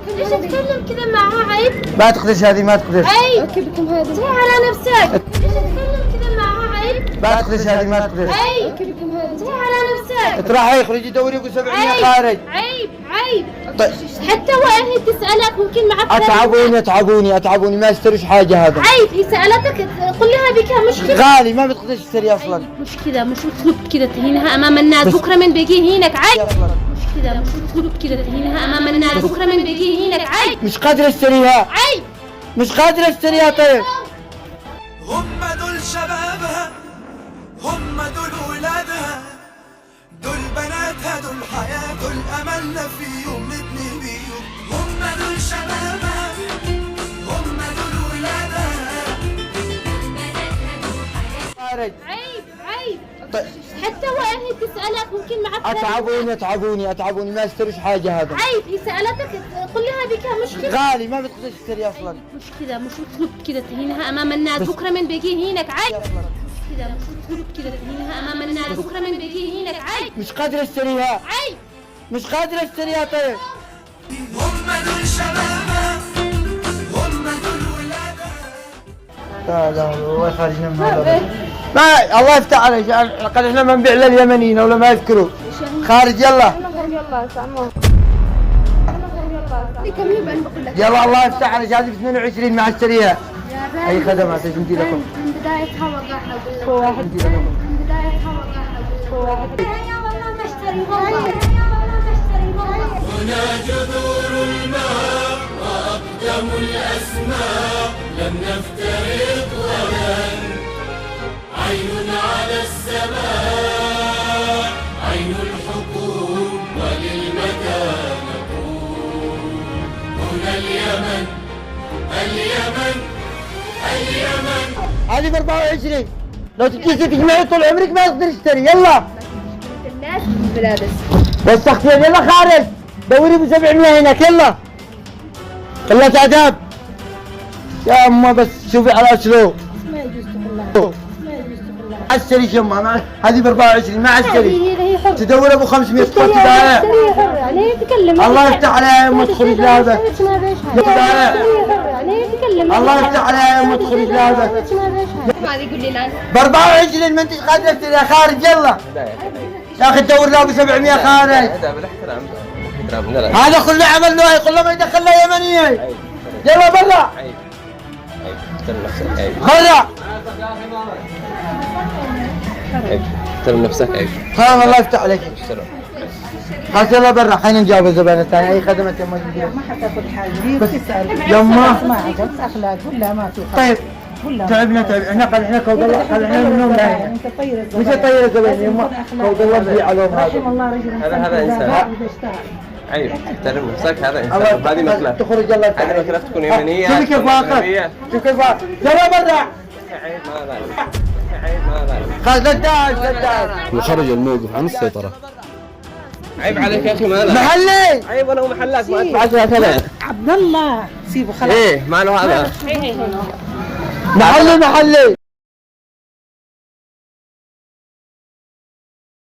ليش تتكلم كذا معها؟ عيب. ما تقدرش هذه ما تقدرش. عيب. كيفكم هذه؟ جاي على نفسك. ليش تتكلم كذا معها؟ عيب. ما تقدرش هذه ما تقدرش. عيب. كيفكم هذه؟ جاي على نفسك. اطرحي اخرجي دوري ابو 700 خارج. عيب عيب. طيب. حتى وهي تسألك ممكن معك اتعبوني ما اشتريش حاجه هذا. عيب. هي سألتك قل لها بك مشكلة. غالي ما بتقدرش تشتري اصلا. عيب. مش كذا مش اسلوب كذا تهينها امام الناس. بكره من بيجي هينك. عيب. مش كذا مش اسلوب كذا تهينها امام الناس. بكره من بيجي هينك. عيب. مش قادر اشتريها. عيب. مش قادر اشتريها. طيب هم دول شبابها، هم دول ولادها، دول بناتها، دول حياة، دول أملنا فيهم نبني بيهم. هم دول شبابها، هم دول ولادها، خارج. عيب عيب. طيب. حتى وهي تسألك ممكن معك. اتعبوني ما اشتريش حاجه هذا. عيب. هي سألتك قل لها بك مشكلة. غالي ما بتقدرش تشتري اصلا. مش كذا مش اسلوب كذا تهينها امام الناس. بكره من بيجي هينك. عيب. مش كذا مش اسلوب كذا تهينها امام الناس. بكره من بيجي هينك. عيب. مش قادر اشتريها. عيب. مش قادر اشتريها. طيب هم دول شبابها، هم دول ولادها. لا والله خارجنا من هذا. ما الله يفتح عليك. قال احنا ما نبيع لليمنيين ولا ما يذكروا. خارج يلا. يلا سامو. كملي بقى بقول لك. يلا الله يفتح عليك. هذه ب 22 ما اشتريها. اي خدمات انت لكم. من بدايتها وقعها اقول لك. من بدايتها وقعها اقول لك. يا والله ما اشتري والله. يا والله ما اشتري والله. هنا جذور الماء وأقدم الأسماء، لم نفترق غدا. عين على السماء، عين الحقوق وللمكان نقول. هنا اليمن اليمن اليمن. هذه ب 24. لو تجي تجمعي طول عمرك ما تقدر تشتري. يلا الناس ملابس. وسختين. يلا خارج. دوري ب 700 هناك. يلا قلة اداب يا اما. بس شوفي على اسلوب. ما يجوز تقول ما اشتري شمها. هذه ب 24 ما اشتري. هي حرة. تدور ابو 500 تحط هي دايع. حرة. يعني تكلم. الله يفتح عليها يا ام تخرج لهذا. الله يفتح عليها يا ام تخرج لهذا. ما يقول لي الان ب 24 ما انت قادر تشتريها. خارج يلا يا اخي تدور له ابو 700 خارج. هذا بالاحترام. هذا كله عمل له كله ما يدخل له يمنيه. يلا برا عيب احترم نفسك. عيب برا. عيب احترم نفسك. عيب خلاص الله يفتح عليك. احترم. خلاص يلا برا. خلينا نجاوب الزبائن الثانيه. اي خدمه يا ام. ما حتاخذ حاجه بس تسال. يما ما عجبت اخلاق ولا ما في. طيب ولا تعبنا احنا قال احنا كود الله قال احنا من النوم دايما. انت طير مش طير الزبائن يما. كود الله بيع عليهم رحم هذا. الله رجل هذا إنسان. اذا اشتغل. عيب احترم نفسك. هذا انسان. الله هذه مكلة. تخرج الله يفتح هذه عليك. مكلة تكون يمنية. شوفي كيف واقف. شوف كيف واقف. يلا برا. عيب ما بالك. عيب ما بالك. خلاص لا تدعس. وخرج الموقف عن السيطرة. عيب عليك يا اخي. ما له محلي. عيب ولا هو محلك. ما ادفع 10,000. عبد الله سيبه خلاص. ايه ما له هذا. محلي.